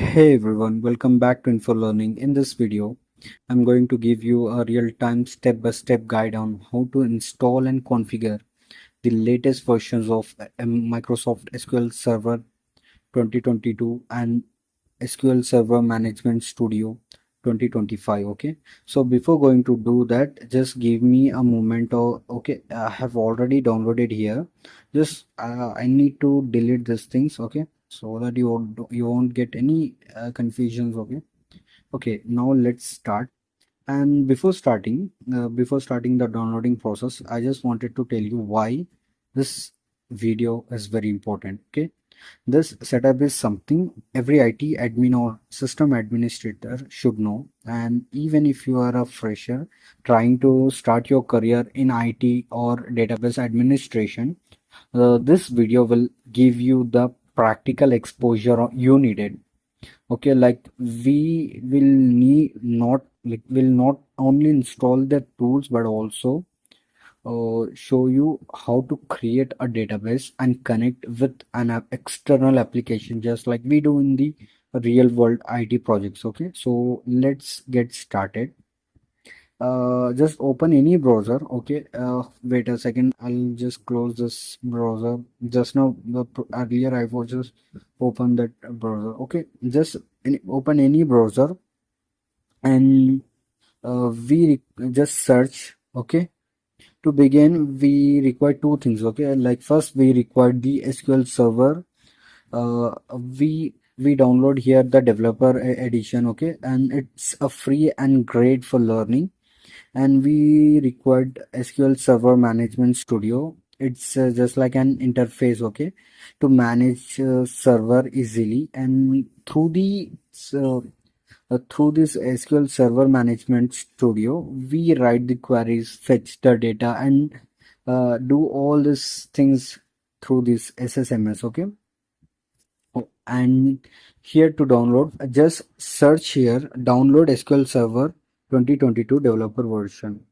Hey everyone, welcome back to Infor Learning. In this video, I'm going to give you a real-time step-by-step guide on how to install and configure the latest versions of Microsoft SQL Server 2022 and SQL Server Management Studio 2025. Okay, so before going to do that, just give me a moment. Or okay, I have already downloaded here. Just I need to delete these things. Okay, so that you won't get any confusions. Okay, now let's start. And before starting the downloading process, I just wanted to tell you why this video is very important. Okay, this setup is something every IT admin or system administrator should know, and even if you are a fresher trying to start your career in IT or database administration, this video will give you the practical exposure you needed. Okay, like we will not only install the tools but also show you how to create a database and connect with an external application just like we do in the real world IT projects. Okay, so let's get started. Just open any browser. Okay, wait a second, I'll just close this browser. Just now earlier I was just open that browser. Okay, just open any browser and just search. Okay, to begin, we require two things. Okay, like first we require the SQL Server. We download here the developer edition. Okay, and it's a free and great for learning. And we required SQL Server Management Studio. It's just like an interface. Okay, to manage server easily, and uh, through this SQL Server Management Studio, we write the queries, fetch the data, and do all these things through this SSMS. Okay, and here to download, just search here, download SQL Server 2022 developer version.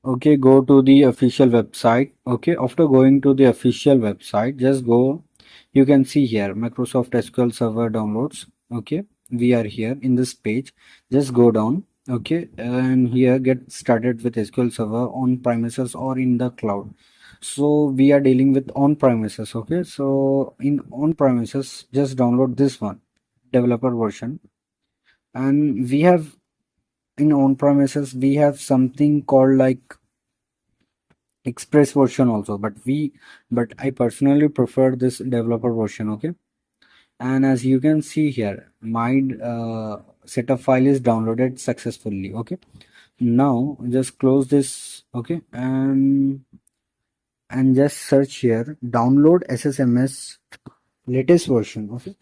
Okay, go to the official website. Okay, after going to the official website, just go. You can see here Microsoft SQL Server downloads. Okay, we are here in this page. Just go down. Okay, and here get started with SQL Server on premises or in the cloud. So we are dealing with on premises. Okay, so in on premises, just download this one, developer version, and we have in on premises we have something called like express version also, but I personally prefer this developer version. Okay, and as you can see here, my setup file is downloaded successfully. Okay, now just close this. Okay, and just search here, download SSMS latest version. Okay,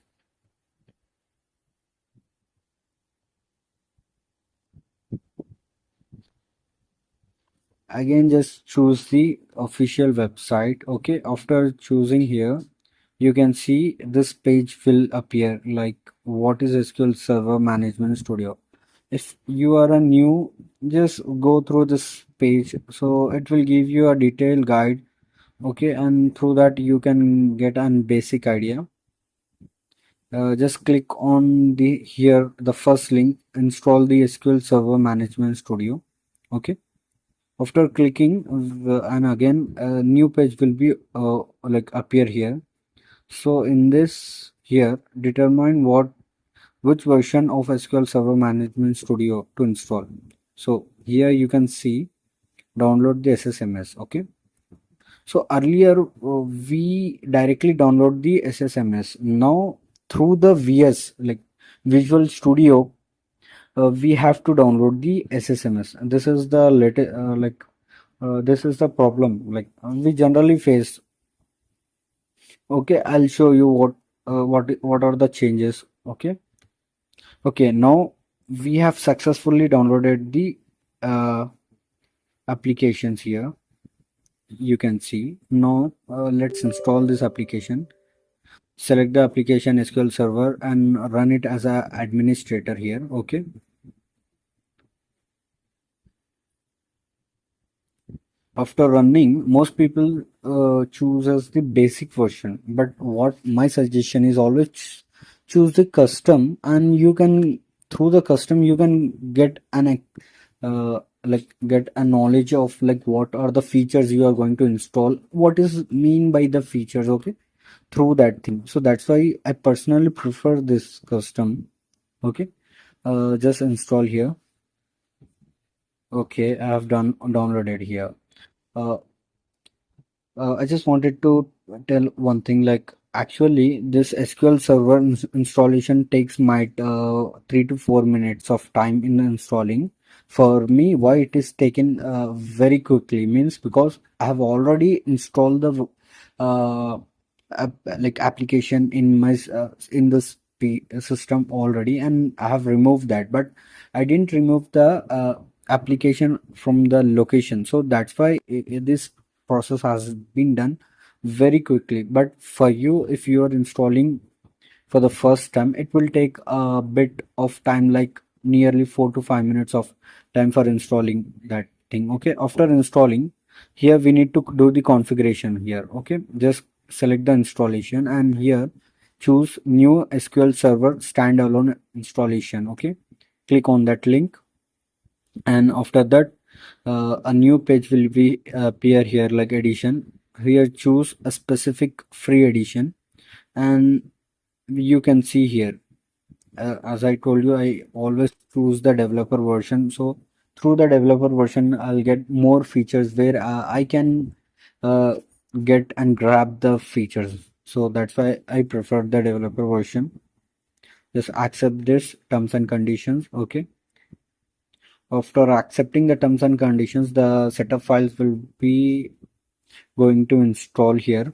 again just choose the official website. Okay, after choosing here, you can see this page will appear like what is SQL Server Management Studio. If you are a new, just go through this page, so it will give you a detailed guide. Okay, and through that you can get a basic idea. Just click on the here the first link, install the SQL Server Management Studio. Okay, after clicking and again a new page will be like appear here. So in this here, determine which version of SQL Server Management Studio to install. So here you can see download the SSMS. Okay, so earlier we directly download the SSMS. Now through the VS like Visual Studio, we have to download the SSMS. And this is the latest this is the problem like we generally face. Okay, I'll show you what are the changes. Okay, okay, now we have successfully downloaded the uh, applications here. You can see now. Let's install this application. Select the application SQL Server and run it as a administrator here. Okay, After running, most people choose as the basic version, but what my suggestion is, always choose the custom, and you can, through the custom, you can get an like get a knowledge of like what are the features you are going to install, what is mean by the features, okay, through that thing. So that's why I personally prefer this custom. Okay, just install here. Okay, I have done downloaded here. uh, I just wanted to tell one thing, like actually this SQL Server installation takes might 3 to 4 minutes of time in installing. For me, why it is taken very quickly means because I have already installed the like application in my in this system already, and I have removed that, but I didn't remove the application from the location. So that's why this process has been done very quickly. But for you, if you are installing for the first time, it will take a bit of time, like nearly 4 to 5 minutes of time for installing that thing. Okay, after installing, here we need to do the configuration here. Okay, just select the installation, and here choose new SQL Server standalone installation. Okay, click on that link, and after that a new page will be appear here, like edition. Here choose a specific free edition, and you can see here, as I told you, I always choose the developer version. So through the developer version, I'll get more features where I can uh, get and grab the features. So that's why I prefer the developer version. Just accept this terms and conditions. Okay, after accepting the terms and conditions, the setup files will be going to install here.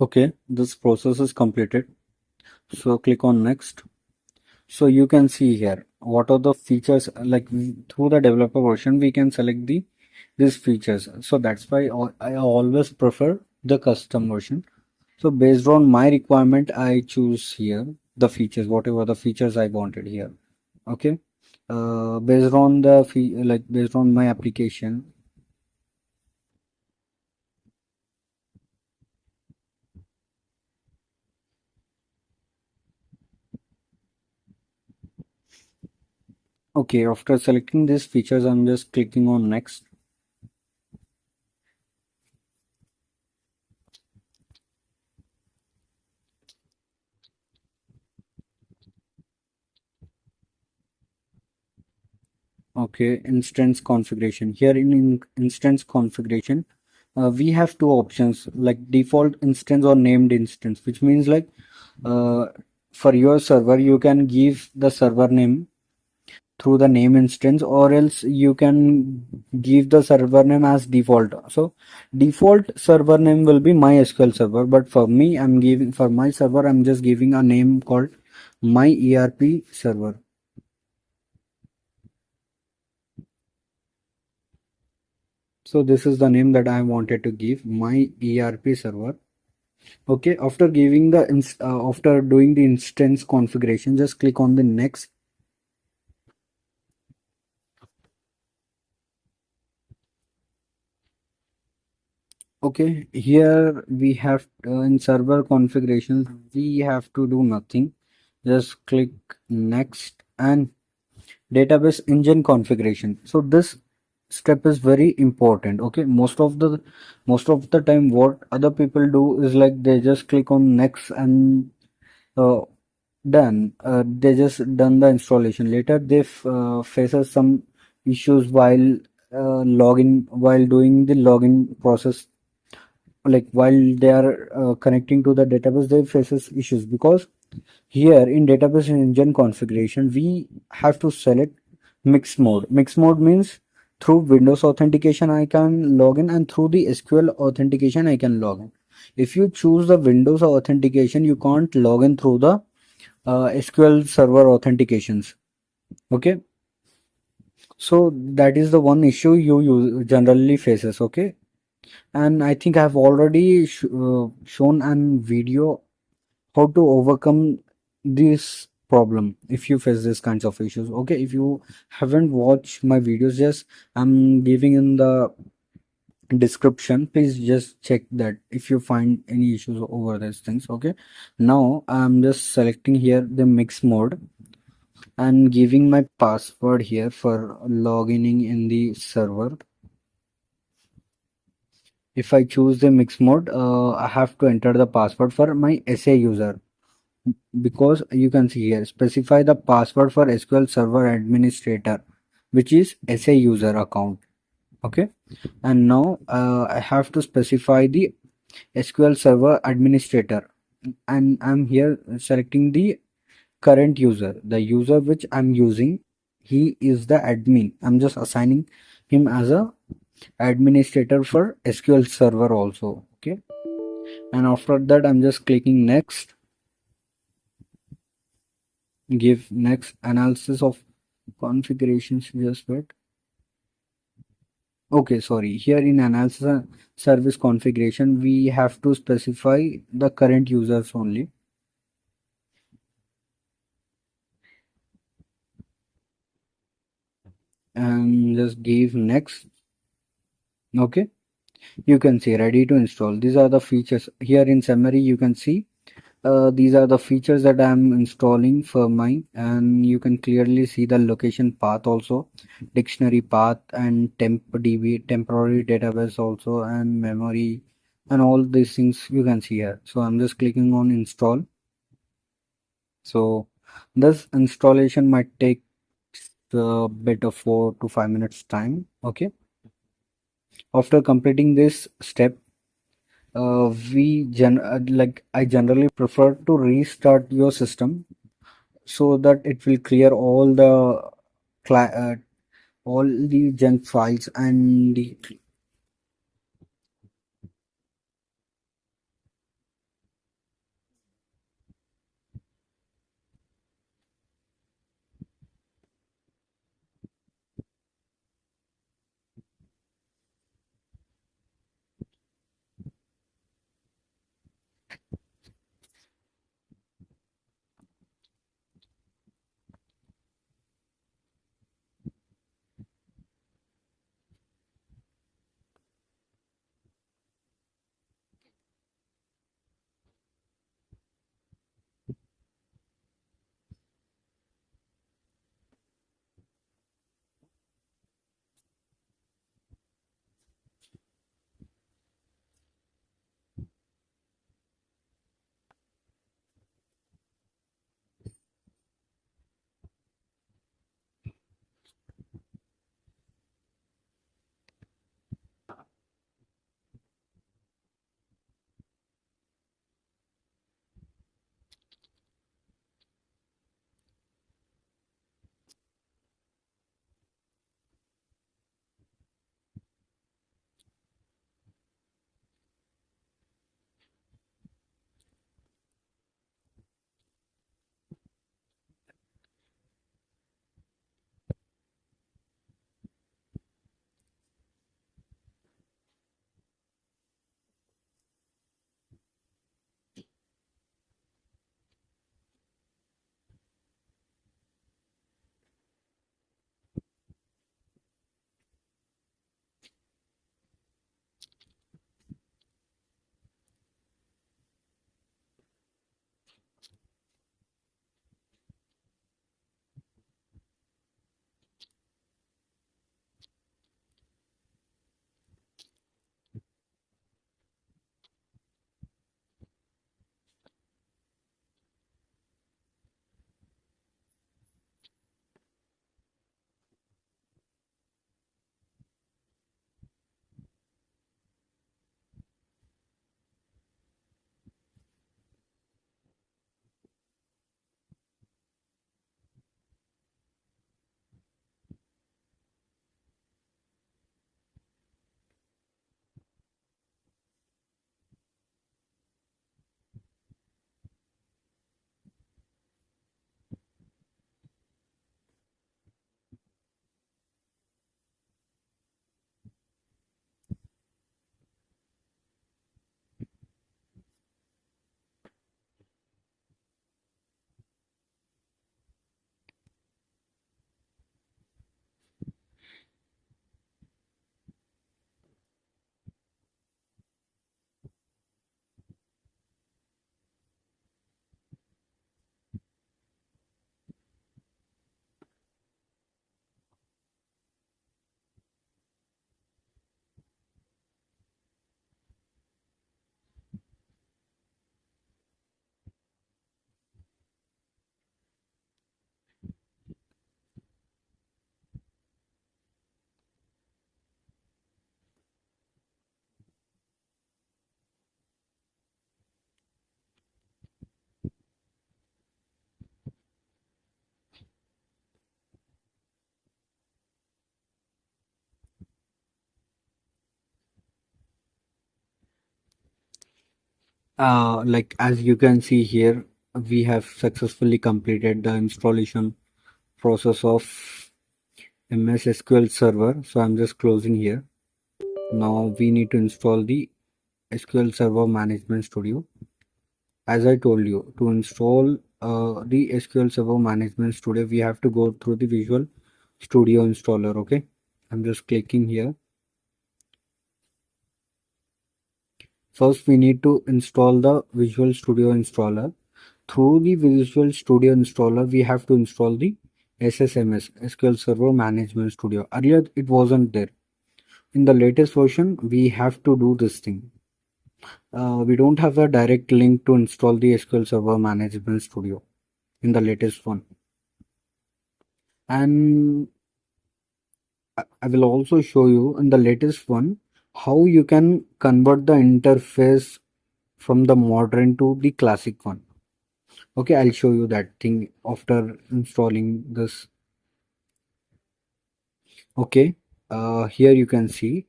Okay, this process is completed. So click on next. So you can see here what are the features, like through the developer version we can select these features. So that's why I always prefer the custom version. So based on my requirement, I choose here the features, whatever the features I wanted here. Okay, based on the like based on my application. Okay, after selecting these features, I'm just clicking on next. Okay, instance configuration. Here in instance configuration, we have two options, like default instance or named instance, which means like uh, for your server, you can give the server name through the name instance, or else you can give the server name as default. So default server name will be MySQL server, but for me, I'm giving, for my server, I'm just giving a name called my ERP server. So this is the name that I wanted to give, my ERP server. Okay, after giving the after doing the instance configuration, just click on the next. Okay, here we have in server configurations, we have to do nothing. Just click next, and database engine configuration. So this step is very important. Okay, most of the time what other people do is like they just click on next, and uh, done. They just done the installation. Later they faces some issues while login, while doing the login process. like while they are connecting to the database, they faces issues because here in database engine configuration, we have to select mixed mode. Mixed mode means through Windows authentication I can log in, and through the SQL authentication I can log in. If you choose the Windows authentication, you can't log in through the SQL Server authentications. Okay, so that is the one issue you generally faces. Okay, and I think I've already shown an video how to overcome this problem if you face these kinds of issues. Okay, if you haven't watched my videos, just I'm giving in the description, please just check that if you find any issues over these things. Okay, now I'm just selecting here the mix mode and giving my password here for logging in the server. If I choose the mix mode, I have to enter the password for my SA user, because you can see here specify the password for SQL Server Administrator, which is SA user account. Okay, and now I have to specify the SQL Server Administrator, and I'm here selecting the current user, the user which I'm using. He is the admin. I'm just assigning him as a administrator for SQL Server also. Okay, and after that I'm just clicking next. Give next. Analysis of configurations, just wait. Okay, sorry, here in analysis and service configuration we have to specify the current users only, and just give next. Okay, you can see ready to install. These are the features here in summary. You can see these are the features that I'm installing for mine, and you can clearly see the location path also, dictionary path, and temp temporary database also, and memory, and all these things you can see here. So I'm just clicking on install. So this installation might take a bit of 4 to 5 minutes time. Okay, after completing this step, like I generally prefer to restart your system so that it will clear cli- uh, all the junk files and the. Like as you can see here, we have successfully completed the installation process of MS SQL Server. So I'm just closing here. Now we need to install the SQL Server Management Studio. As I told you, to install the SQL Server Management Studio, we have to go through the Visual Studio installer. Okay, I'm just clicking here. First, we need to install the Visual Studio installer. Through the Visual Studio installer, we have to install the SSMS SQL Server Management Studio. Earlier, it wasn't there. In the latest version, we have to do this thing. We don't have a direct link to install the SQL Server Management Studio in the latest one. And I will also show you in the latest one how you can convert the interface from the modern to the classic one. Okay, I'll show you that thing after installing this. Okay, here you can see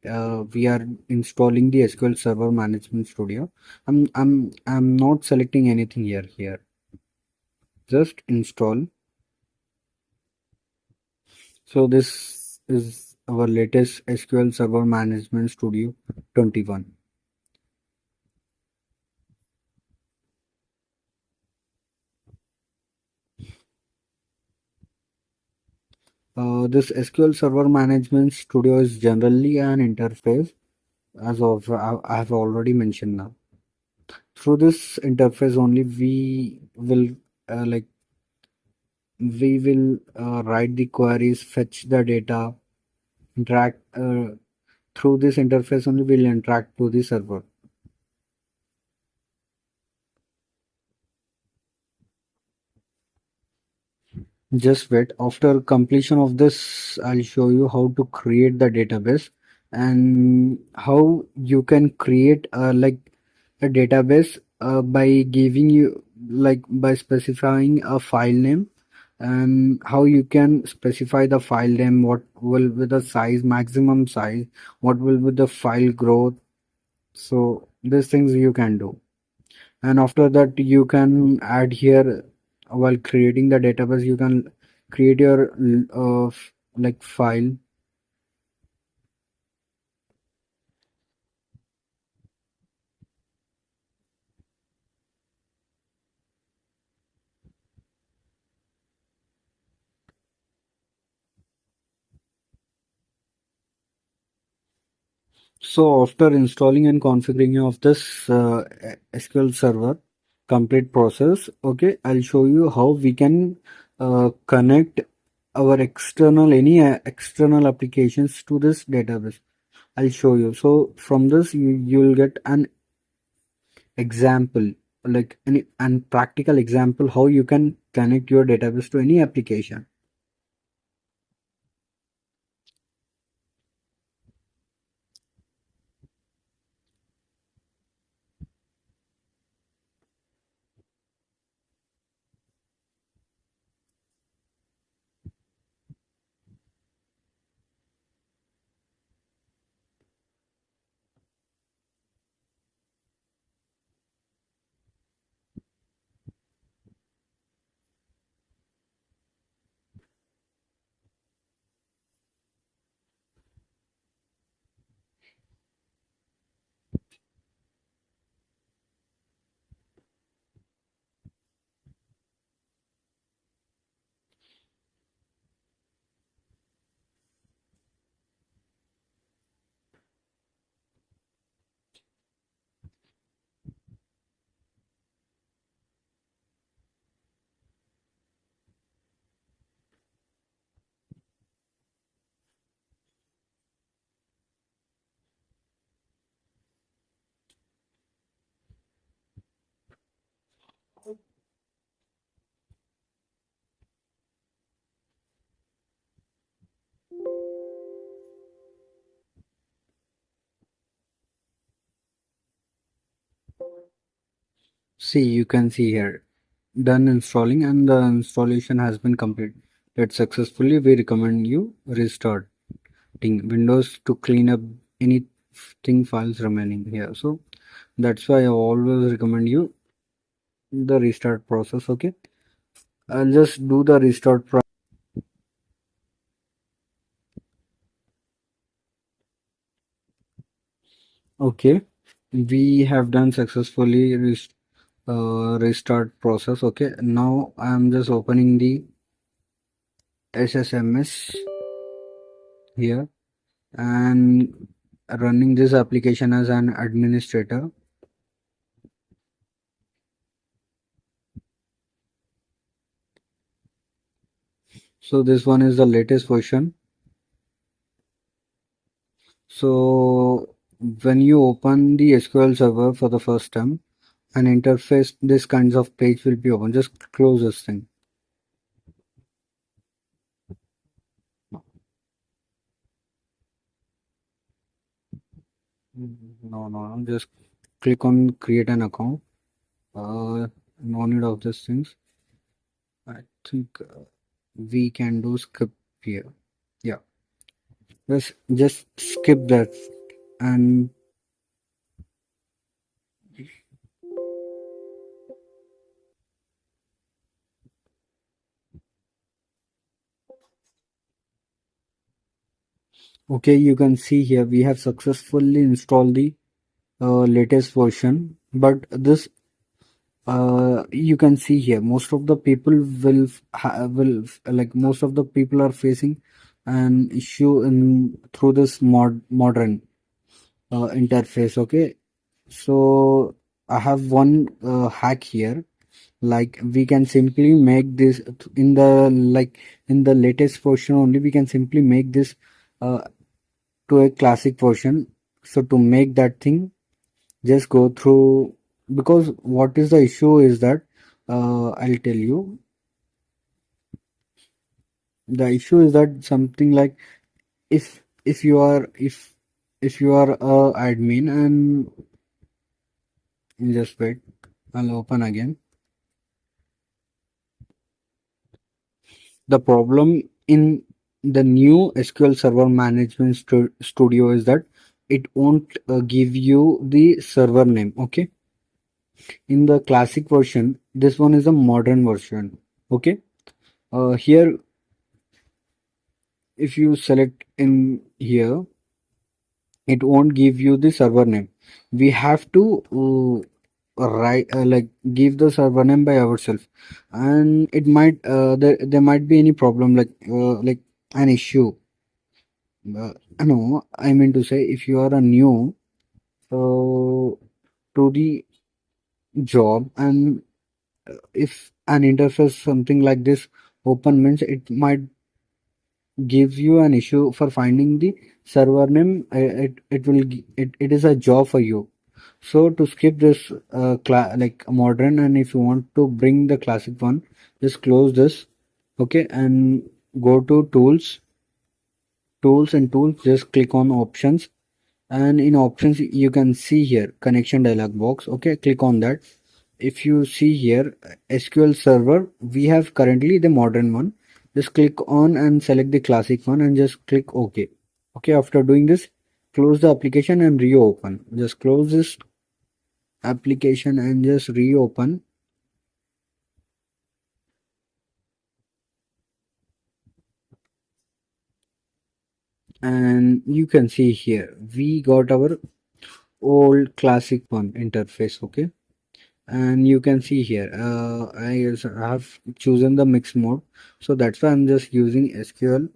we are installing the SQL Server Management Studio. I'm not selecting anything here. Just install. So this is our latest SQL Server Management Studio 21. This SQL Server Management Studio is generally an interface, as of I have already mentioned now. Through this interface only like we will write the queries, fetch the data, interact through this interface only we'll interact to the server. Just wait. After completion of this, I'll show you how to create the database and how you can create like a database by giving you like by specifying a file name, and how you can specify the file name, what will be the size, maximum size, what will be the file growth. So these things you can do, and after that you can add here while creating the database you can create your like file. So after installing and configuring of this SQL Server complete process, okay, I'll show you how we can connect our external applications to this database. I'll show you. So from this you'll get an example, like any and practical example how you can connect your database to any application. See, you can see here done installing and the installation has been completed successfully. We recommend you restarting Windows to clean up any thing files remaining here. So that's why I always recommend you the restart process. Okay, I'll just do the restart process. Okay, we have done successfully restart process. Okay, now I'm just opening the SSMS here and running this application as an administrator. So this one is the latest version. So when you open the SQL Server for the first time, an interface, this kinds of page will be open. Just close this thing. No, just click on create an account. No need of these things. I think we can do skip here. Yeah, just skip that. And okay, you can see here we have successfully installed the latest version, but this you can see here most of the people will like most of the people are facing an issue in through this modern interface. Okay, so I have one hack here. Like we can simply make this in the in the latest version only. We can simply make this uh, to a classic version. So to make that thing, just go through, because what is the issue is that I'll tell you. The issue is that something like if you are if you are a admin and just wait, I'll open again. The problem in the new SQL Server Management Studio is that it won't give you the server name. Okay, in the classic version, this one is a modern version. Okay, here if you select in here, it won't give you the server name. We have to write like give the server name by ourselves, and it might there might be any problem like an issue. No, I mean to say, if you are a new to the job, and if an interface something like this open means, it might give you an issue for finding the server name. It is a job for you. So to skip this like modern, and if you want to bring the classic one, just close this. Okay, and go to tools, just click on options, and in options you can see here connection dialog box. Okay, click on that. If you see here SQL Server, we have currently the modern one. Just click on and select the classic one and just click OK. Okay, after doing this, close the application and reopen. Just close this application and just reopen. And you can see here we got our old classic one interface. Okay, and you can see here I also have chosen the mix mode, so that's why I'm just using SQL.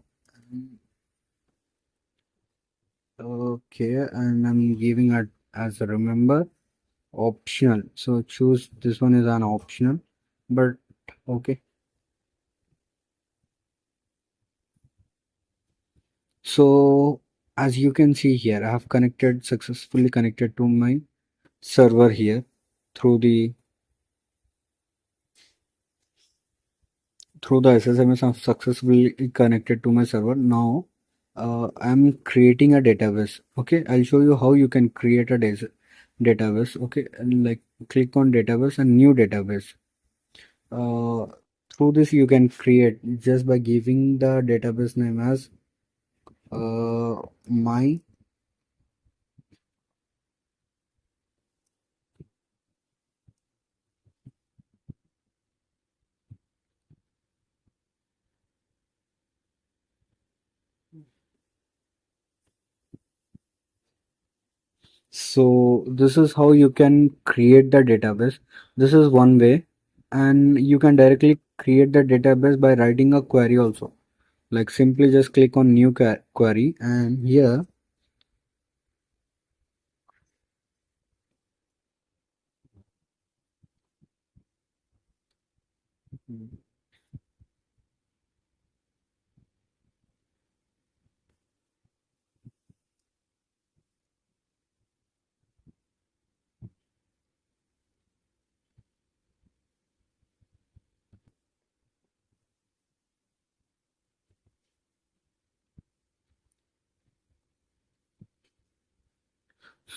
Okay, and I'm giving it as a remember optional, so choose this one is an optional, but okay. So as you can see here, I have successfully connected to my server here through the SSMS. I'm successfully connected to my server. Now I'm creating a database. Okay, I'll show you how you can create a database. Okay, and like click on database and new database. uh, Through this you can create just by giving the database name as my So this is how you can create the database. This is one way, and you can directly create the database by writing a query also. Like simply just click on new query, and here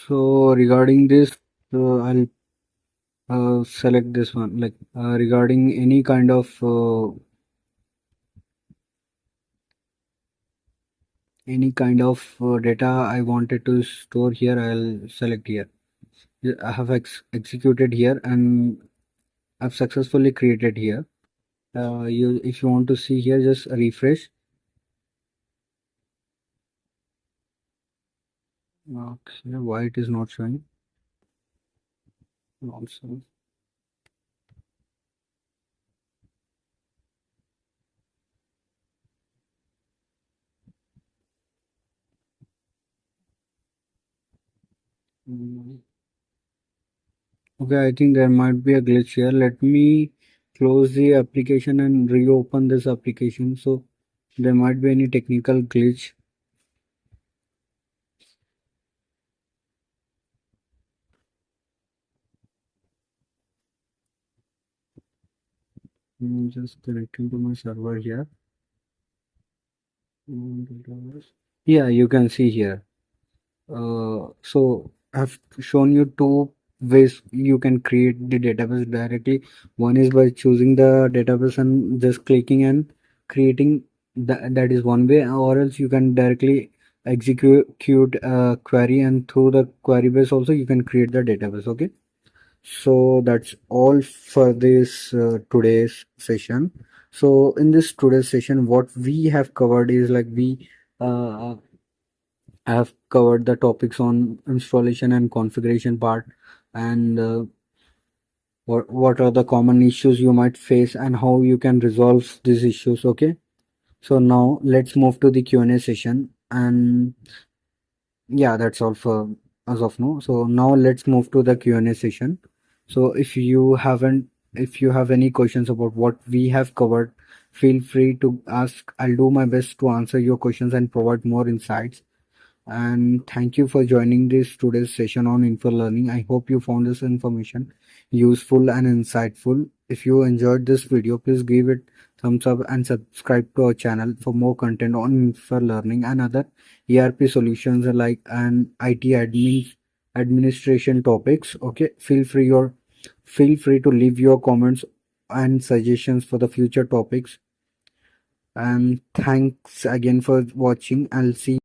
so regarding this, I'll select this one. Like regarding any kind of data I wanted to store here, I'll select here. Yeah, I have executed here, and I've successfully created here. If you want to see here, just refresh. Okay, why it is not showing? Also, mm, okay, I think there might be a glitch here. Let me close the application and reopen this application. So there might be any technical glitch. Just connecting to my server here. Yeah, you can see here. So I've shown you two ways you can create the database directly. One is by choosing the database and just clicking and creating that is one way, or else you can directly execute a query, and through the query base also you can create the database. Okay, so that's all for this today's session. So in this today's session, what we have covered is like we uh, have covered the topics on installation and configuration part, and what are the common issues you might face and how you can resolve these issues. Okay, so now let's move to the Q&A session, and yeah, that's all for as of now. So now let's move to the Q&A session. So if you have any questions about what we have covered, feel free to ask. I'll do my best to answer your questions and provide more insights. And thank you for joining this today's session on Infor Learning. I hope you found this information useful and insightful. If you enjoyed this video, please give it thumbs up and subscribe to our channel for more content on Infor Learning and other ERP solutions like and IT administration topics. Okay, feel free to leave your comments and suggestions for the future topics. And thanks again for watching. I'll see